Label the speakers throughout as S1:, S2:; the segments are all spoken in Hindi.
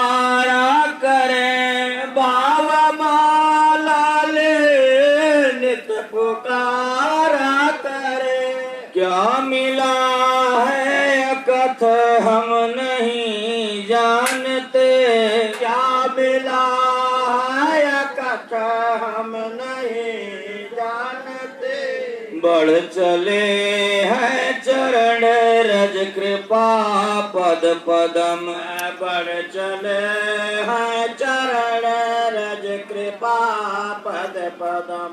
S1: तुम्हारा करें भाव माला ले नित पुकारा करे। क्या मिला है कथ हम नहीं जानते, क्या मिला है कथ हम नहीं जानते। बढ़ चले हैं चरण रज कृपा पद पदम, बढ़ चले हैं चरण रज कृपा पद पदम।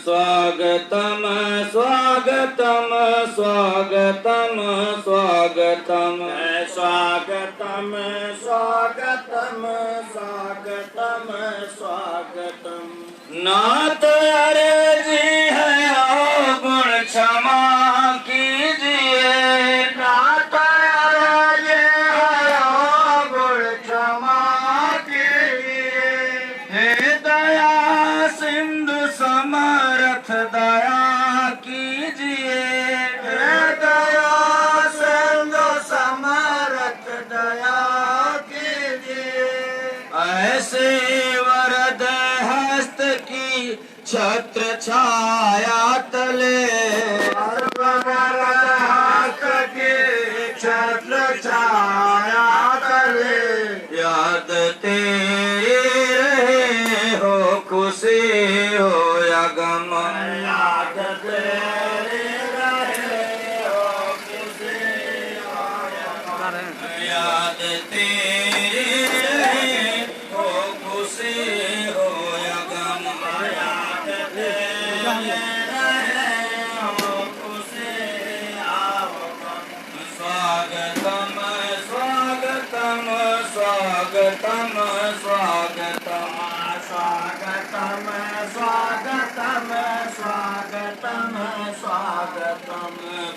S1: स्वागतम स्वागतम स्वागतम स्वागतम स्वागतम स्वागतम स्वागतम स्वागतम। नाथ अर्जी है गुण क्षमा कीजिए, नाथ अर्जी है गुण क्षमा कीजिए। हे दया सिंधु समर्थ दया कीजिए, हे दया सिंधु समर्थ दया कीजिए। ऐसे वरद हस्त की छत्र छाया तले, वरद हस्त की छत्र छाया तले। याद तेरी रहे हो खुशी हो या गम, याद तेरी रहे हो खुशी हो या गम। याद तेरी रहे हो खुशी हो या गम, याद तेरी रहे हो खुशी हो गम। स्वागतम स्वागतम स्वागतम स्वागतम स्वागतम स्वागतम स्वागतम स्वागतम।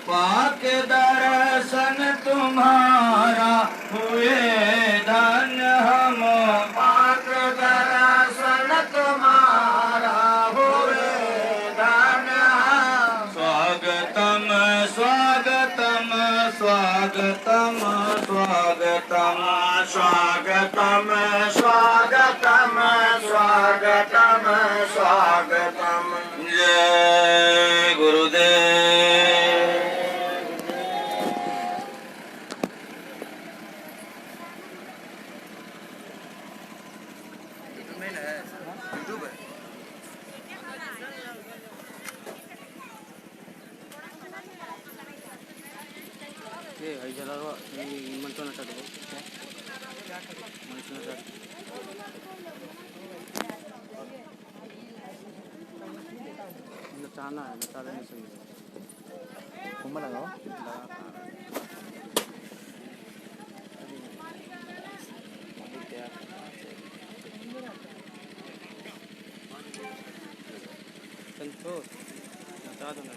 S1: पाक दर्शन तुम्हारा हुए धन्य हम, पाक दर्शन तुम्हारा हुए धन्य हम। स्वागतम स्वागतम स्वागतम स्वागतम स्वागतम स्वागतम स्वागतम स्वागतम। जय गुरुदेव।
S2: ये भाई चला रहा है मन तो ना चढ़ो मन तो ना चढ़ नचाना है, नचाने नहीं चाहिए। कुंभ लगाओ संतोष नचा दो ना।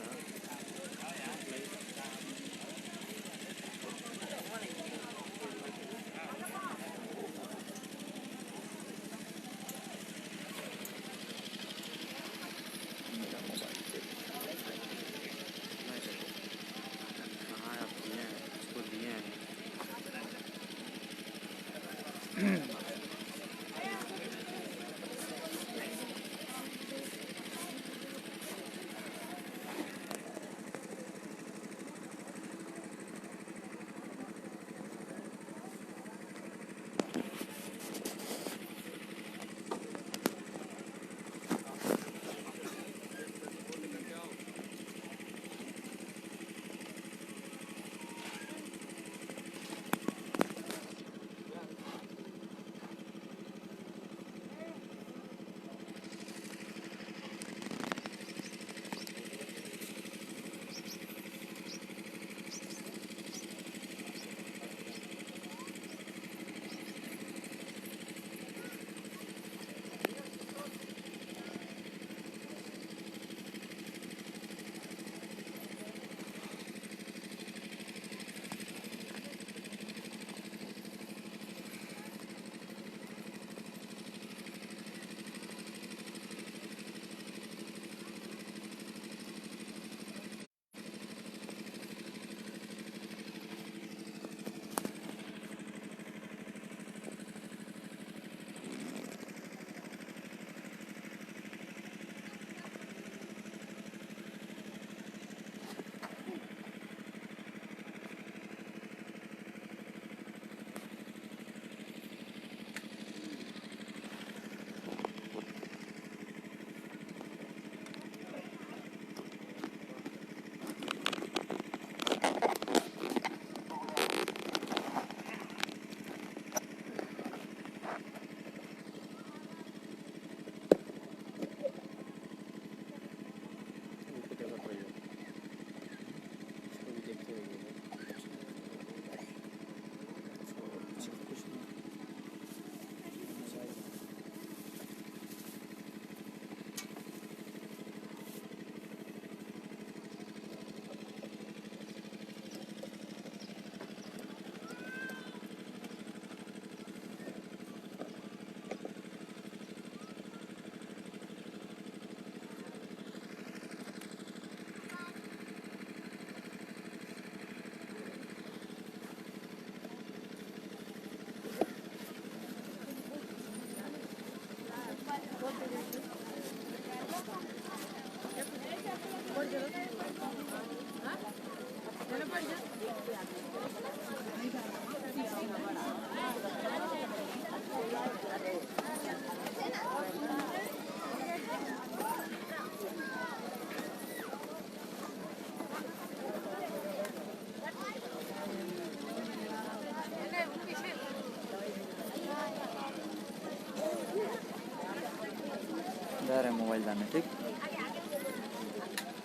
S2: रहे हैं मोबाइल दाने, ठीक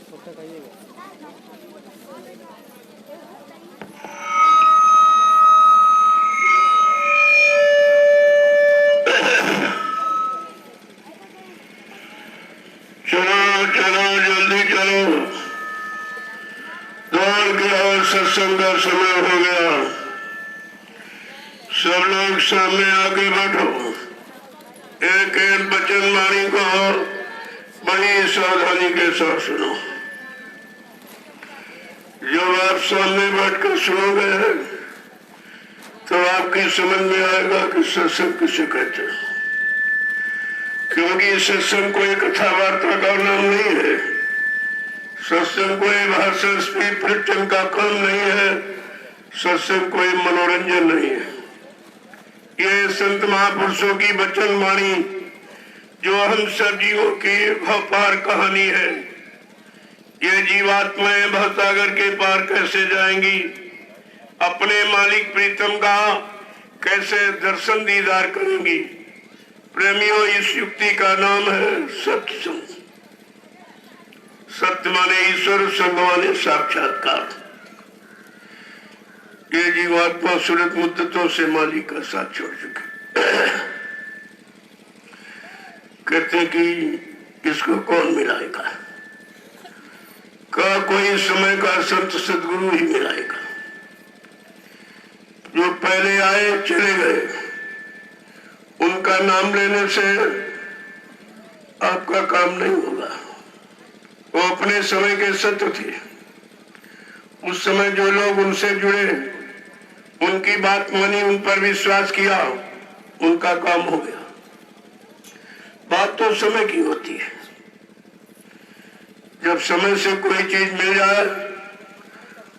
S2: कब तक आइएगा?
S3: चलो चलो जल्दी चलो, दौड़ के और सत्संग का समय हो गया। सब लोग सामने आके बैठो, एक एक वचन वाणी को बड़ी सावधानी के साथ सुनो। जब आप सामने बैठकर सुनोगे तो आपकी समझ में आएगा कि सत्संग किसे कहते हैं। क्योंकि सत्संग कोई कथा वार्ता का नाम नहीं है, सत्संग कोई भाषण स्पीच प्रवचन का काम नहीं है, सत्संग कोई मनोरंजन नहीं है। ये संत महापुरुषों की वचन वाणी जो हम सब जीवों की भवपार कहानी है। ये जीवात्माएं भवसागर के पार कैसे जाएंगी, अपने मालिक प्रीतम का कैसे दर्शन दीदार करेंगी। प्रेमियों, इस युक्ति का नाम है सत्संग। सत्य माने ईश्वर, संग माने साक्षात्कार। ये जीवात्मा सुरत मुद्दतों से मालिक का साथ छोड़ चुके। कहते कि इसको कौन मिलाएगा, का कोई समय का संत सदगुरु ही मिलाएगा। जो पहले आए चले गए, उनका नाम लेने से आपका काम नहीं होगा। वो अपने समय के सत्य थे। उस समय जो लोग उनसे जुड़े, उनकी बात मानी, उन पर विश्वास किया, उनका काम हो गया। बात तो समय की होती है। जब समय से कोई चीज मिल जाए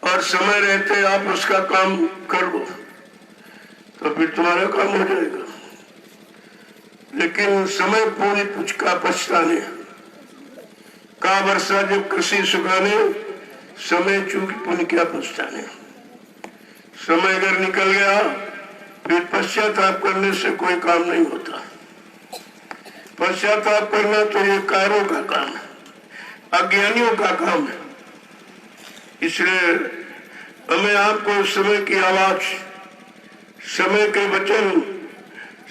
S3: और समय रहते आप उसका काम कर लो तो फिर तुम्हारा काम हो जाएगा। लेकिन समय पूरी कुछ का पछताने का वर्षा जब कृषि सुखाने, समय चूक पुण्य क्या पछताने। समय अगर निकल गया फिर पश्चाताप करने से कोई काम नहीं होता। पश्चाताप करना तो ये कायरों का काम है, अज्ञानियों का काम है। इसलिए हमें आपको समय की आवाज, समय के वचन,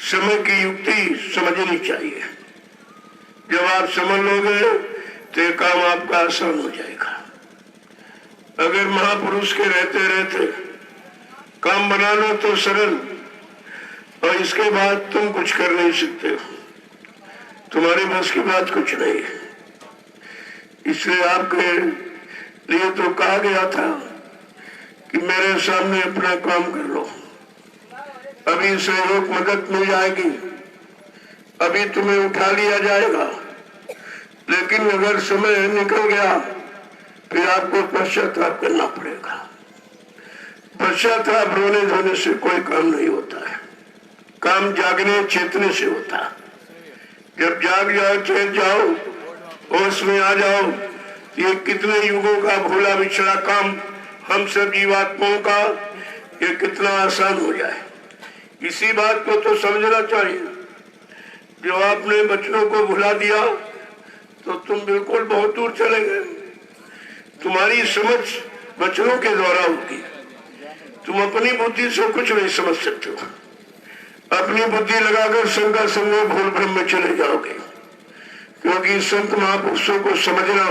S3: समय की युक्ति समझनी चाहिए। जब आप समझ लोगे तो ये काम आपका आसान हो जाएगा। अगर महापुरुष के रहते रहते काम बना लो तो सरल, और इसके बाद तुम कुछ कर नहीं सकते हो, तुम्हारे बस की बात कुछ नहीं है। इसलिए आपके लिए तो कहा गया था कि मेरे सामने अपना काम कर लो, अभी सहयोग मदद मिल जाएगी, अभी तुम्हें उठा लिया जाएगा। लेकिन अगर समय निकल गया फिर आपको पश्चाताप करना पड़ेगा। पश्चाताप रोने धोने से कोई काम नहीं होता है। काम जागने चेतने से होता है। जब जाग जाओ, चेत जाओ, होश में आ जाओ, ये कितने युगों का भूला बिछड़ा काम हम सब जीवात्माओं का ये कितना आसान हो जाए। इसी बात को तो समझना चाहिए। जो आपने बच्चों को भुला दिया तो तुम बिल्कुल बहुत दूर चले गए। तुम्हारी समझ बच्चों के द्वारा होगी। तुम अपनी बुद्धि से कुछ नहीं समझ सकते हो। अपनी बुद्धि लगाकर शंका संग भूल भ्रम में चले जाओगे। क्योंकि संत महापुरुषों को समझना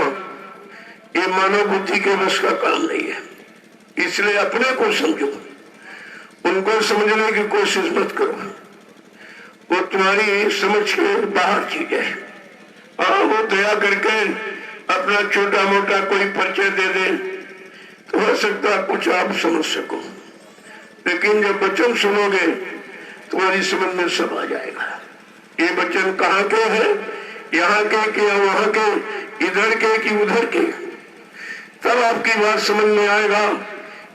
S3: ये मानव बुद्धि के बस का काम नहीं है। इसलिए अपने को समझो, उनको समझने की कोशिश मत करो। वो तुम्हारी समझ के बाहर चीज है। हाँ, वो दया करके अपना छोटा मोटा कोई परिचय दे दे तो हो सकता है कुछ आप समझ सको। लेकिन जब वचन सुनोगे तुम्हारी समझ में सब आ जाएगा। ये वचन कहाँ के हैं, यहाँ के कि वहां के, इधर के कि उधर के, तब आपकी बात समझ में आएगा।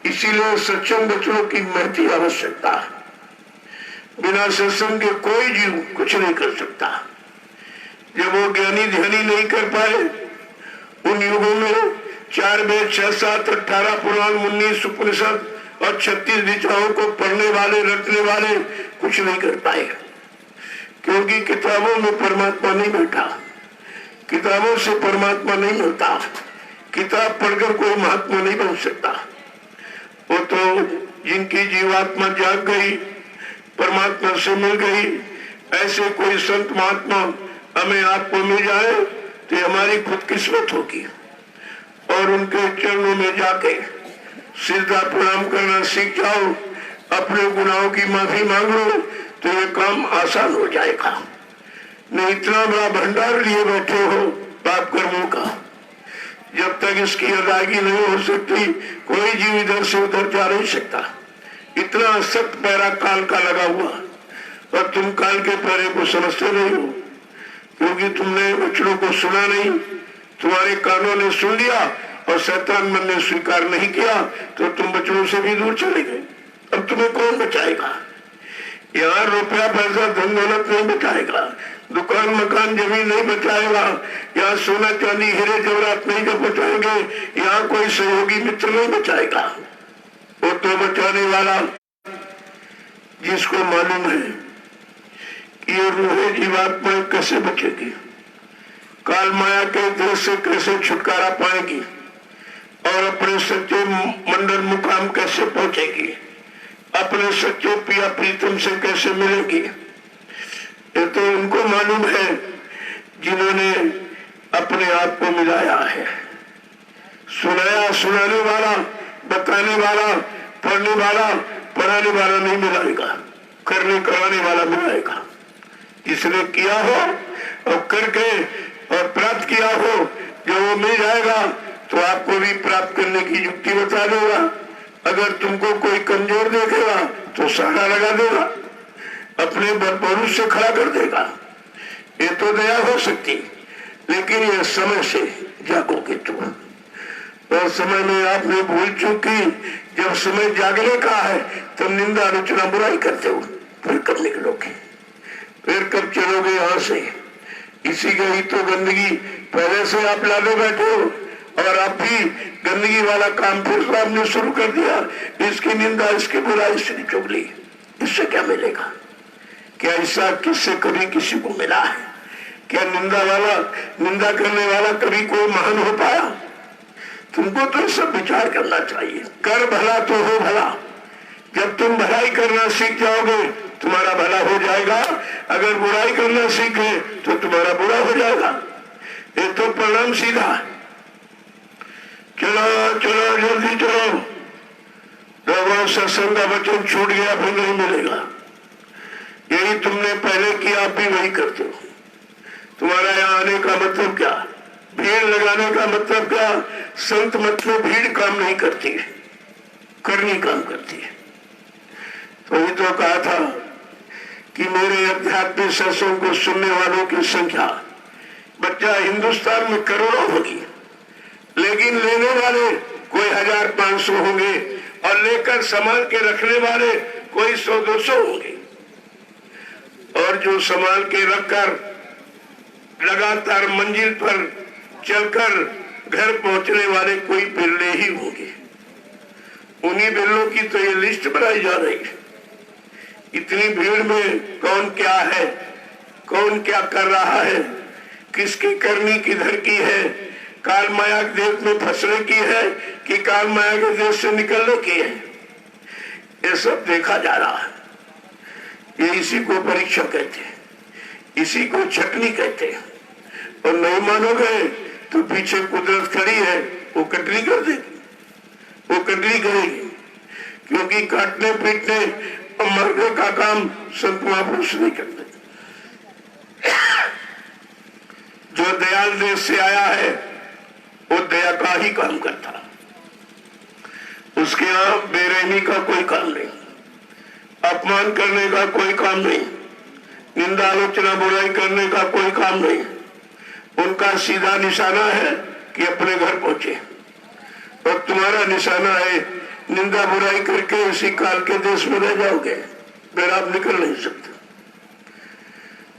S3: इसीलिए सत्संग वचनों की महती आवश्यकता है। बिना सत्संग के कोई जीव कुछ नहीं कर सकता। जब वो ज्ञानी ध्यानी नहीं कर पाए, उन युगों में 4 वेद 6 7 18 पुराण 19 उपनिषद और 36 ऋचाओं को पढ़ने वाले, रटने वाले कुछ नहीं कर पाए। क्योंकि किताबों में परमात्मा नहीं बैठा, किताबों से परमात्मा नहीं मिलता, किताब पढ़कर कोई महात्मा नहीं बन सकता। वो तो जिनकी जीवात्मा जाग गई, परमात्मा से मिल गई, ऐसे कोई संत महात्मा हमें आपको मिल जाए तो हमारी खुद किस्मत होगी। और उनके चरणों में जाके सीधा प्रणाम करना सीख जाओ, अपने गुनाहों की माफी मांग लो तो ये काम आसान हो जाएगा। नहीं इतना बड़ा भंडार लिए बैठे हो पाप कर्मों का, जब तक इसकी अदायगी नहीं हो सकती कोई जीव इधर से उधर जा नहीं सकता। इतना सख्त पैरा काल का लगा हुआ, और तुम काल के पैरे को समझते नहीं हो, क्योंकि तुमने वचनों को सुना नहीं, तुम्हारे कानों ने सुन लिया और शैतान मन ने स्वीकार नहीं किया, तो तुम वचनों से भी दूर चले गए। अब तुम्हें कौन बचाएगा? यहाँ रुपया पैसा धन दौलत नहीं बचाएगा, दुकान मकान जमीन नहीं बचाएगा, यहाँ सोना चांदी हीरे जवाहरात नहीं जब बचाएंगे, यहाँ कोई सहयोगी मित्र नहीं बचाएगा। वो तो बचाने वाला जिसको मालूम है कि ये रूह जीवात्मा कैसे बचेगी, काल माया के देश से कैसे छुटकारा पाएगी और अपने सच्चे मंडल मुकाम कैसे पहुंचेगी, अपने सच्चे पिया प्रीतम से कैसे मिलेगी, ये तो उनको मालूम है जिन्होंने अपने आप को मिलाया है। सुनाया सुनाने वाला, बताने वाला, पढ़ने वाला, पढ़ाने वाला नहीं मिलाएगा, करने कराने वाला मिलाएगा। जिसने किया हो और करके और प्राप्त किया हो, जो वो मिल जाएगा तो आपको भी प्राप्त करने की युक्ति बता देगा। अगर तुमको कोई कमजोर देखेगा तो सहारा लगा देगा, अपने बलबूते से खड़ा कर देगा। ये तो दया हो सकती, लेकिन ये समय से जागोगे तुम, और समय में आपने भूल चुकी। जब समय जागने का है तब निंदा आलोचना बुराई करते हो, फिर कब निकलोगे, फिर कब चलोगे यहाँ से? इसी गई तो गंदगी पहले से आप लादे बैठे हो, और आप भी गंदगी वाला काम फिर से आपने शुरू कर दिया। इसकी निंदा, इसकी बुराई, इसकी चुगली, इससे क्या मिलेगा? क्या ऐसा किससे कभी किसी को मिला है? क्या निंदा करने वाला कभी कोई महान हो पाया? तुमको तो सब विचार करना चाहिए। कर भला तो हो भला। जब तुम भलाई करना सीख जाओगे तुम्हारा भला हो जाएगा, अगर बुराई करना सीखे तो तुम्हारा बुरा हो जाएगा। ये तो परिणाम सीधा है। चलो चलो जल्दी चलो, लोगों सत्संग का वचन छूट गया फिर नहीं मिलेगा। यही तुमने पहले किया, आप भी वही करते हो। तुम्हारा यहाँ आने का मतलब क्या? भीड़ लगाने का मतलब क्या? संत मतलब भीड़ काम नहीं करती है, करनी काम करती है। तो ये तो कहा था कि मेरे अध्यात्मिक सत्संग को सुनने वालों की संख्या बच्चा हिंदुस्तान में करोड़ों होगी, लेकिन लेने वाले कोई 1500 होंगे और लेकर संभाल के रखने वाले कोई 100-200 होंगे। और जो संभाल के रखकर लगातार मंजिल पर चलकर घर पहुंचने वाले कोई बिल्ले ही होंगे। उन्हीं बिल्लों की तो ये लिस्ट बनाई जा रही है। इतनी भीड़ में कौन क्या है, कौन क्या कर रहा है, किसकी करनी किधर की है, काल माया के देश में फंसने की है कि काल माया के देश से निकलने की है, ये सब देखा जा रहा है। ये इसी को परीक्षा कहते हैं, इसी को छटनी कहते हैं। और नहीं मानोगे तो पीछे कुदरत खड़ी है, वो कटनी कर देगी, वो कटनी करेगी, क्योंकि काटने पीटने और मरने का काम संत महापुरुष नहीं करते। जो दयाल देश से आया है वो दया का ही काम करता, उसके यहाँ बेरहमी का कोई काम नहीं, अपमान करने का कोई काम नहीं, निंदा आलोचना बुराई करने का कोई काम नहीं। उनका सीधा निशाना है कि अपने घर पहुंचे, और तुम्हारा निशाना है निंदा बुराई करके इसी काल के देश में रह जाओगे, फिर आप निकल नहीं सकते।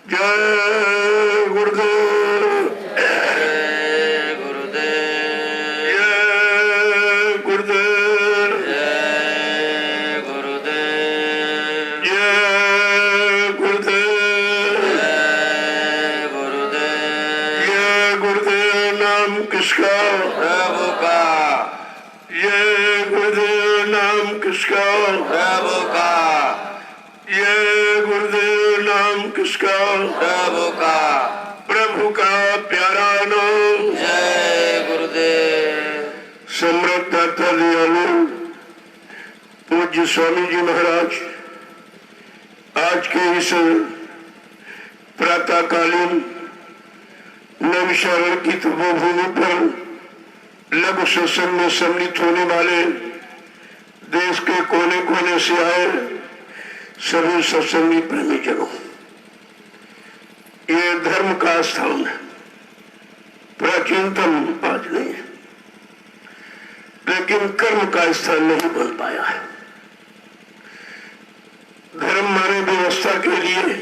S3: जय गुरुदेव,
S1: जय गुरुदेव,
S3: जय गुरुदेव,
S1: जय गुरुदेव,
S3: जय गुरुदेव,
S1: जय गुरुदेव,
S3: जय गुरुदेव। किसका?
S1: प्रभु का।
S3: ये गुरुदेव नाम किसका?
S1: प्रभु का।
S3: ये गुरुदेव नाम किसका?
S1: प्रभु का।
S3: प्रभु का प्यारा नाम।
S1: जय गुरुदेव।
S3: समृद्ध दाता दयालु पूज्य स्वामी जी महाराज आज के इस प्रातःकालीन नवशरण की तपोभूमि पर लघु सत्संग में सम्मिलित होने वाले देश के कोने कोने से आए सभी सत्संगी प्रेमी जनों, ये धर्म का स्थान है, प्राचीनतम आज नहीं है, लेकिन कर्म का स्थान नहीं बन पाया है। धर्म माने व्यवस्था के लिए,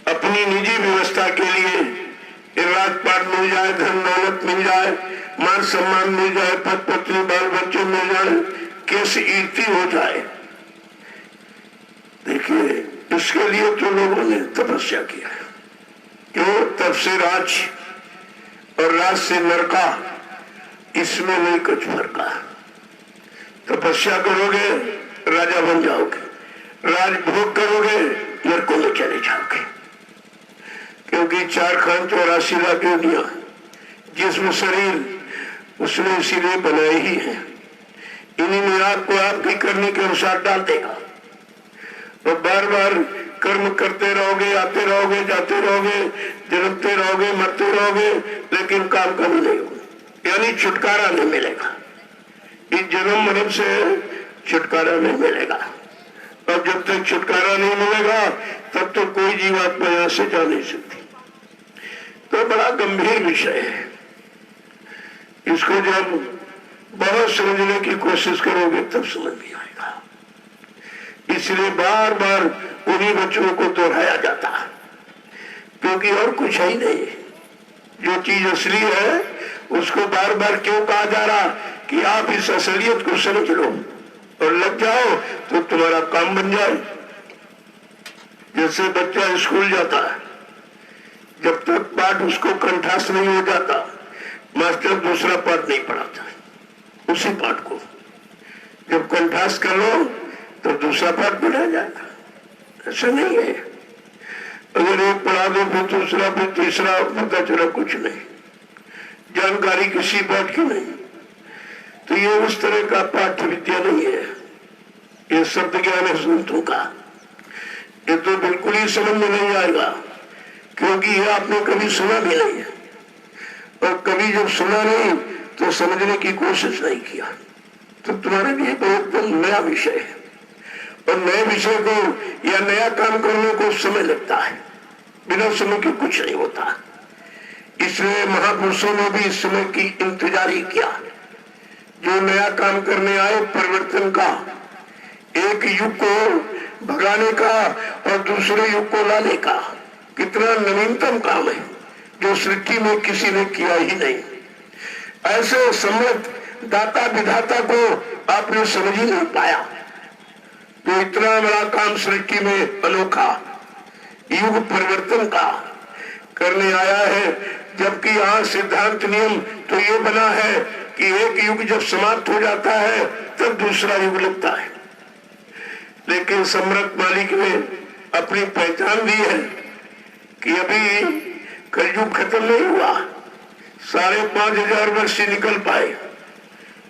S3: अपनी निजी व्यवस्था के लिए राजपाट मिल जाए, धन दौलत मिल जाए, मान सम्मान मिल जाए, पद पत्नी बाल बच्चे मिल जाए, कैसी ईर्ति हो जाए। देखिए, इसके लिए तो लोगों ने तपस्या किया है। क्यों? तब से राज और राज से नरका, इसमें नहीं कुछ फर्क है। तपस्या करोगे राजा बन जाओगे, राजभोग करोगे नरकों में चले जाओगे। क्योंकि 4 खान 84 लाख योनियां जिसमें शरीर उसने इसीलिए बनाए ही है। इन्हीं में आपको आपकी करने के अनुसार डाल देगा और बार बार कर्म करते रहोगे, आते रहोगे, जाते रहोगे, जन्मते रहोगे, मरते रहोगे, लेकिन काम कभी नहीं होगा, यानी छुटकारा नहीं मिलेगा। इस जन्म मरण से छुटकारा नहीं मिलेगा और जब तक छुटकारा नहीं मिलेगा तब तो कोई जीवात्मा यहां से जा नहीं सकती। तो बड़ा गंभीर विषय है। इसको जब बहुत समझने की कोशिश करोगे तब समझ में आएगा। इसलिए बार बार उन्हीं वचनों को दोहराया जाता है, क्योंकि और कुछ है ही नहीं। जो चीज असली है उसको बार बार क्यों कहा जा रहा कि आप इस असलियत को समझ लो और लग जाओ तो तुम्हारा काम बन जाए। जैसे बच्चा स्कूल जाता है, जब तक पाठ उसको कंठास नहीं हो जाता मास्टर दूसरा पाठ नहीं पढ़ाता, उसी पाठ को जब कंठास कर लो तो दूसरा पाठ पढ़ा जाएगा। ऐसा नहीं है। अगर एक पढ़ा दो फिर दूसरा फिर तीसरा, पता चला कुछ नहीं, जानकारी किसी बात की नहीं। तो ये उस तरह का पाठ्य विद्या नहीं है। ये शब्द ज्ञान है संतों का। ये तो बिल्कुल ही समझ में नहीं आएगा, क्योंकि ये आपने कभी सुना भी नहीं है और कभी जब सुना नहीं तो समझने की कोशिश नहीं किया। तो तुम्हारे लिए बहुत नया विषय है और नए विषय को या नया काम करने को समय लगता है। बिना समय के कुछ नहीं होता। इसलिए महापुरुषों ने भी इस समय की इंतजार ही किया। जो नया काम करने आए परिवर्तन का, एक युग को भगाने का और दूसरे युग को लाने का, कितना नवीनतम काम है जो सृष्टि में किसी ने किया ही नहीं। ऐसे समर्थ दाता विधाता को आपने समझ ही नहीं पाया। तो इतना बड़ा काम सृष्टि में अनोखा युग परिवर्तन का करने आया है, जबकि यहाँ सिद्धांत नियम तो ये बना है कि एक युग जब समाप्त हो जाता है तब दूसरा युग लगता है। लेकिन सम्राट मालिक ने अपनी पहचान दी है कि अभी कलयुग खत्म नहीं हुआ, 5,500 वर्ष से निकल पाए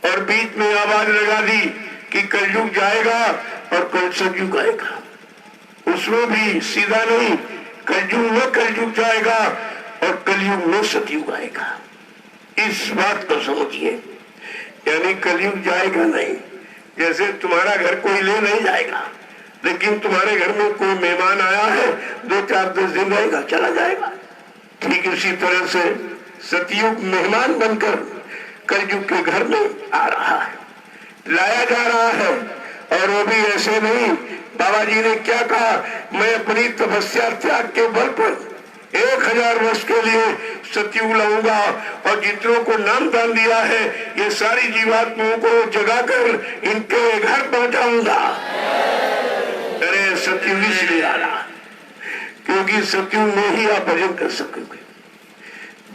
S3: और बीच में आवाज लगा दी कि कलयुग जाएगा और कल सतयुग आएगा। उसमें भी सीधा नहीं, कलयुग में कलयुग जाएगा और कलयुग में सतयुग आएगा। इस बात को समझिए, यानी कलयुग जाएगा नहीं। जैसे तुम्हारा घर कोई ले नहीं जाएगा, लेकिन तुम्हारे घर में कोई मेहमान आया है, 2-4-10 दिन रहेगा, चला जाएगा। ठीक इसी तरह से सतयुग मेहमान बनकर कलयुग के घर में आ रहा है, लाया जा रहा है। और वो भी ऐसे नहीं, बाबा जी ने क्या कहा, मैं अपनी तपस्या त्याग के बल पर 1000 वर्ष के लिए सतयुग लाऊंगा और जितनों को नाम दान दिया है ये सारी जीवात्माओं को जगाकर इनके घर पहुंचाऊंगा। अरे सतयुग इसलिए आ रहा क्योंकि सतयुग में ही आप भजन कर सकोगे।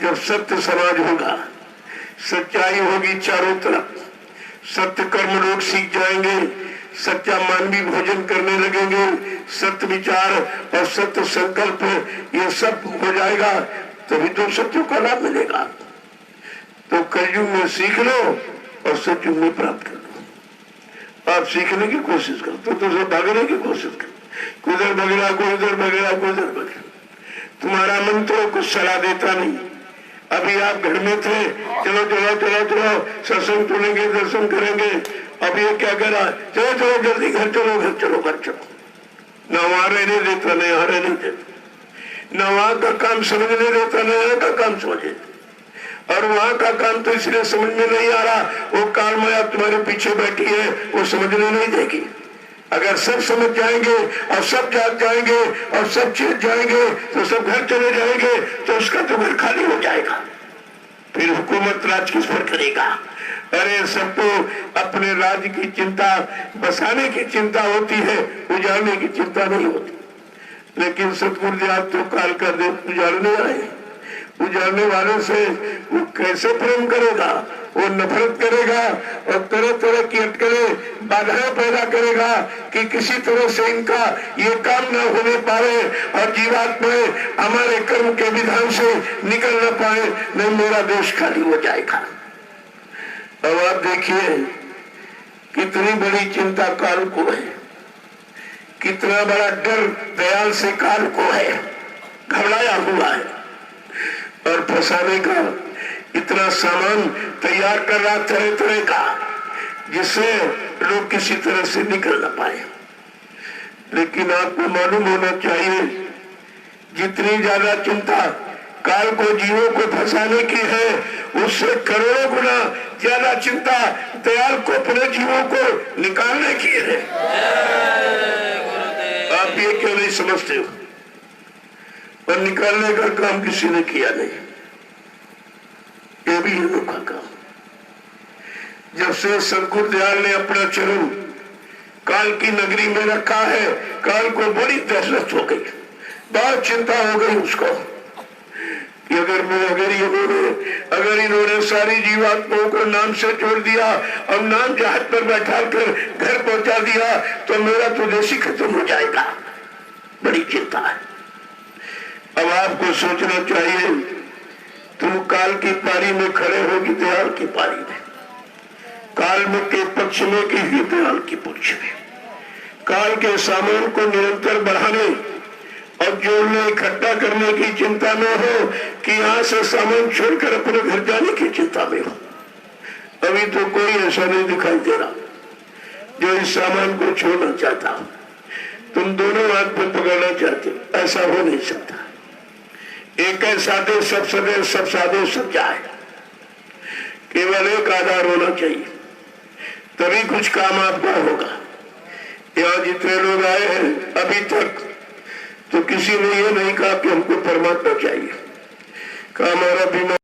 S3: जब सत्य समाज होगा सच्चाई होगी चारों तरफ, सत्य कर्म लोग सीख जाएंगे, सच्चा मानवीय भोजन करने लगेंगे, सत्य विचार और सत्य संकल्प ये सब हो जाएगा, तभी तो सत्य का लाभ मिलेगा। तो कलयुग में सीख लो और सतयुग में प्राप्त कर लो। आप सीखने की कोशिश करो तो सब भागने की कोशिश करो, कुछ बगड़ा कोई उधर बगड़ा कोई उधर बगड़ा। तुम्हारा मन तो कुछ सलाह देता नहीं। अभी आप घर में थे, चलो चलो चलो चलो सत्संग सुनेंगे, दर्शन करेंगे। अब ये क्या कह रहा है, चलो चलो जल्दी घर चलो घर चलो घर चलो। न वहां रहने देता न यहाँ रहने देता, न वहां का काम समझने देता न यहाँ का काम समझे। और वहां का काम तो इसलिए समझ में नहीं आ रहा, वो काल माया तुम्हारे पीछे बैठी है, वो समझने नहीं देगी। अगर सब समझ जाएंगे और सब जाग जाएंगे और सब चेत जाएंगे तो सब घर चले जाएंगे, तो उसका तो घर खाली हो जाएगा। फिर हुकूमत राज किस पर करेगा? अरे सबको अपने राज्य की चिंता, बसाने की चिंता होती है, उजाड़ने की चिंता नहीं होती। लेकिन सतगुरुदेव तो काल का देव उजाड़ने आए, उजाड़ने वालों से वो कैसे प्रेम करेगा? वो नफरत करेगा और तरह तरह की अटकलें बाधाएं पैदा करेगा कि किसी तरह से इनका ये काम न होने पाए और जीवात्माएं हमारे कर्म के विधान से निकल न पाए, नहीं मेरा देश खाली हो जाएगा। अब आप देखिए कितनी बड़ी चिंता काल को है, कितना बड़ा डर दयाल से काल को है, घबराया हुआ है और फंसाने का इतना सामान तैयार कर रहा तरह तरह का, जिससे लोग किसी तरह से निकल न पाए। लेकिन आपको मालूम होना चाहिए, जितनी ज्यादा चिंता काल को जीवों को फंसाने की है, उससे करोड़ों गुना ज्यादा चिंता दयाल को अपने जीवों को निकालने की है। आप ये क्यों नहीं समझते हो? और निकालने का काम किसी ने किया नहीं, ये भी अनोखा काम। जब से सदगुरु दयाल ने अपना चरण काल की नगरी में रखा है, काल को बड़ी दहशत हो गई, बहुत चिंता हो गई उसको कि अगर इन्होंने सारी जीवात्माओं को नाम से जोड़ दिया और नाम जहाज पर बैठा कर घर पहुंचा दिया तो मेरा तो देश ही खत्म हो जाएगा। बड़ी चिंता है। अब आपको सोचना चाहिए, तुम काल की पारी में खड़े होगी दयाल की पारी में, काल में के पक्ष में कि दयाल की पक्ष में। काल के सामान को निरंतर बढ़ाने और जोड़ने इकट्ठा करने की चिंता में हो कि यहाँ से सामान छोड़कर अपने घर जाने की चिंता में हो। अभी तो कोई ऐसा नहीं दिखाई दे रहा जो इस सामान को छोड़ना चाहता। तुम दोनों हाथ में पकड़ना चाहते, ऐसा हो नहीं सकता। एक साधे सब सदे, सब साधे सब जाए। केवल एक आधार होना चाहिए, तभी कुछ काम आपका होगा। यहाँ जितने लोग आए हैं अभी तक, तो किसी ने ये नहीं कहा कि हमको परमात्मा चाहिए, कहा हमारा बीमार